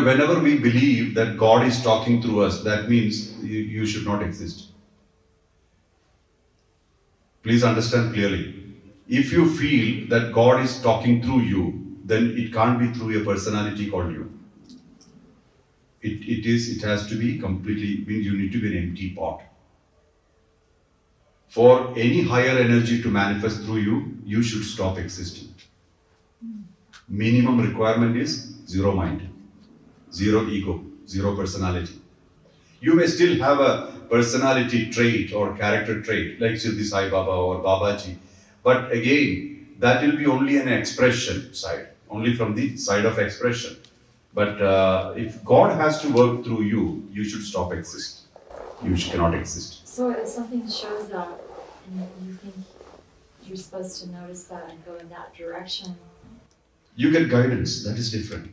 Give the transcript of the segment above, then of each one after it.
Whenever we believe that God is talking through us, that means you should not exist. Please understand clearly. If you feel that God is talking through you, then it can't be through a personality called you. It has to be completely, means you need to be an empty pot. For any higher energy to manifest through you, you should stop existing. Minimum requirement is zero mind, zero ego, zero personality. You may still have a personality trait or character trait like Siddhi Sai Baba or Babaji, but again, that will be only an expression side, only from the side of expression. But if God has to work through you, you should stop exist. You cannot exist. So if something shows up and you think you're supposed to notice that and go in that direction. You get guidance, that is different.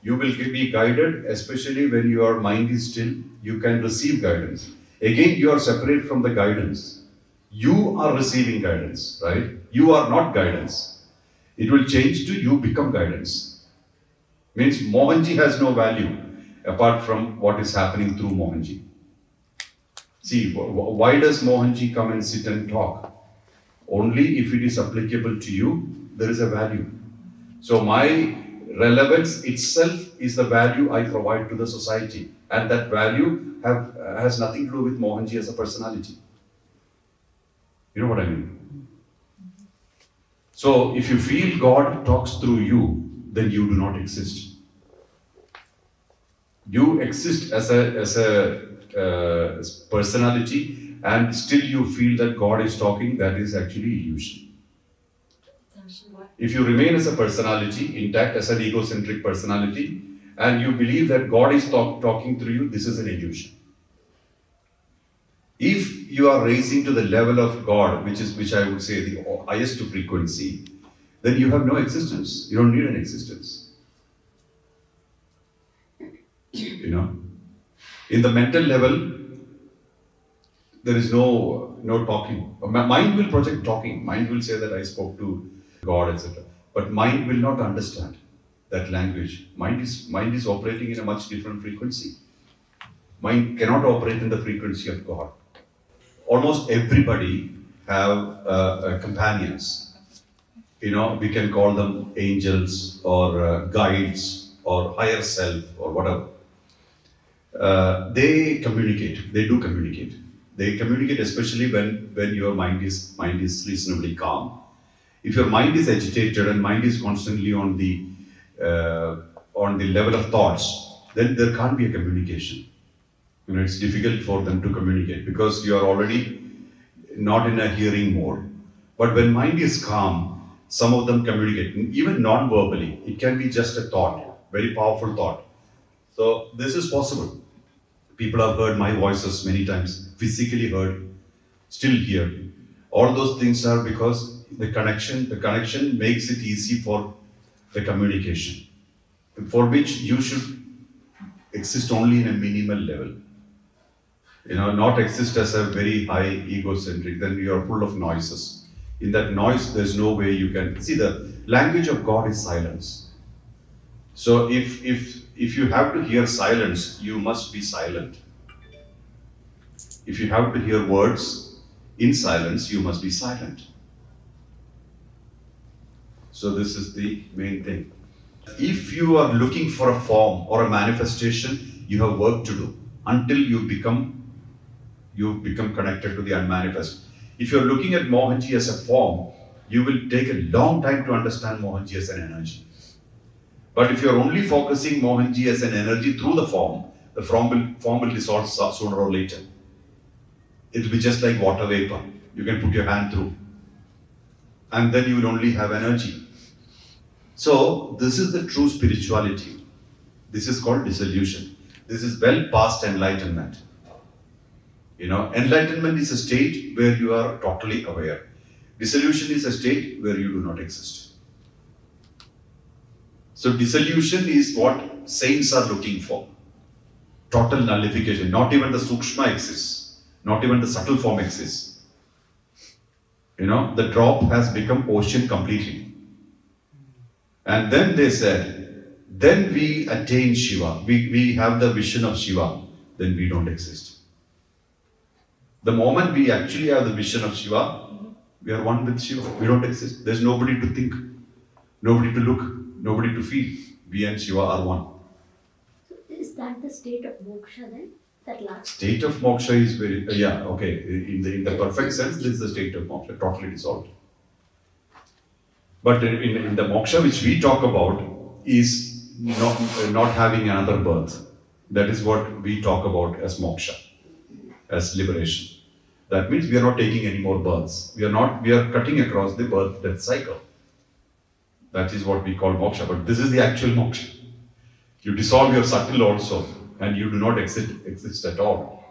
You will be guided, especially when your mind is still, you can receive guidance. Again, you are separate from the guidance. You are receiving guidance, right? You are not guidance. It will change to you become guidance. Means Mohanji has no value apart from what is happening through Mohanji. See, why does Mohanji come and sit and talk? Only if it is applicable to you, there is a value. So my relevance itself is the value I provide to the society, and that value has nothing to do with Mohanji as a personality. You know what I mean? So if you feel God talks through you, then you do not exist. You exist as a personality, and still you feel that God is talking. That is actually illusion. If you remain as a personality, intact as an egocentric personality, and you believe that God is talking through you, this is an illusion. If you are raising to the level of God, which I would say the highest frequency, then you have no existence. You don't need an existence. In the mental level, there is no talking. Mind will project talking. Mind will say that I spoke to God, etc. But mind will not understand that language. Mind is operating in a much different frequency. Mind cannot operate in the frequency of God. Almost everybody have companions. We can call them angels or guides or higher self or whatever. They communicate. They do communicate. They communicate especially when your mind is reasonably calm. If your mind is agitated and mind is constantly on the level of thoughts, then there can't be a communication. It's difficult for them to communicate because you are already not in a hearing mode. But when mind is calm, some of them communicate, even non-verbally. It can be just a thought, very powerful thought. So this is possible. People have heard my voices many times, physically heard, still hear. All those things are because the connection makes it easy for the communication, for which you should exist only in a minimal level. Not exist as a very high egocentric, then you are full of noises. In that noise, there's no way you can see. The language of God is silence. So if you have to hear silence, you must be silent. If you have to hear words in silence, you must be silent. So this is the main thing. If you are looking for a form or a manifestation, you have work to do until you become connected to the unmanifest. If you're looking at Mohanji as a form, you will take a long time to understand Mohanji as an energy. But if you're only focusing Mohanji as an energy through the form will dissolve sooner or later. It will be just like water vapor. You can put your hand through, and then you will only have energy. So this is the true spirituality. This is called dissolution. This is well past enlightenment. Enlightenment is a state where you are totally aware. Dissolution is a state where you do not exist. So dissolution is what saints are looking for. Total nullification. Not even the sukshma exists. Not even the subtle form exists. The drop has become ocean completely. And then they said, then we attain Shiva. We have the vision of Shiva, then we don't exist. The moment we actually have the vision of Shiva, we are one with Shiva. We don't exist. There's nobody to think, nobody to look, nobody to feel. We and Shiva are one. So is that the state of moksha then? That last State of moksha is very, okay. In the perfect sense, this is the state of moksha, totally dissolved. But in the moksha which we talk about is not having another birth. That is what we talk about as moksha, as liberation. That means we are not taking any more births. We are cutting across the birth-death cycle. That is what we call moksha. But this is the actual moksha. You dissolve your subtle also, and you do not exist at all.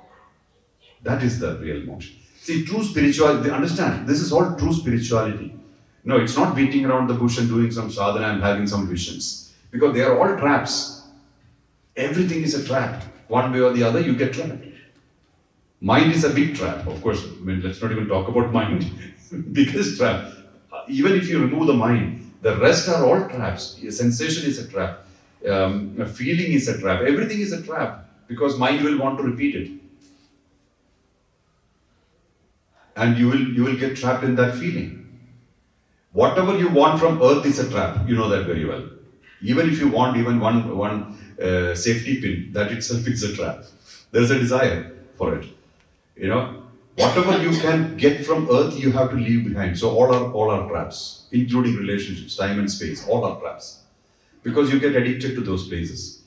That is the real moksha. See, true spirituality, understand, this is all true spirituality. No, it's not beating around the bush and doing some sadhana and having some visions. Because they are all traps. Everything is a trap. One way or the other, you get trapped. Mind is a big trap. Of course, let's not even talk about mind. Biggest trap. Even if you remove the mind, the rest are all traps. A sensation is a trap. A feeling is a trap. Everything is a trap. Because mind will want to repeat it. And you will get trapped in that feeling. Whatever you want from earth is a trap. You know that very well. Even if you want even one safety pin, that itself is a trap. There is a desire for it. Whatever you can get from earth, you have to leave behind. So all are traps, including relationships, time and space. All are traps, because you get addicted to those places.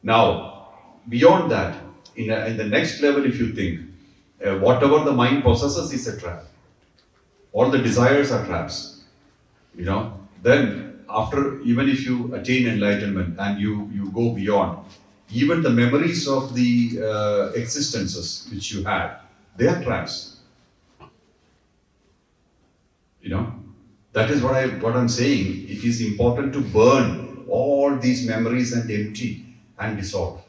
Now, beyond that, in the next level, if you think, whatever the mind possesses is a trap. All the desires are traps. Then after, even if you attain enlightenment and you go beyond, even the memories of the existences which you had, they are traps. That is what I'm saying. It is important to burn all these memories and empty and dissolve.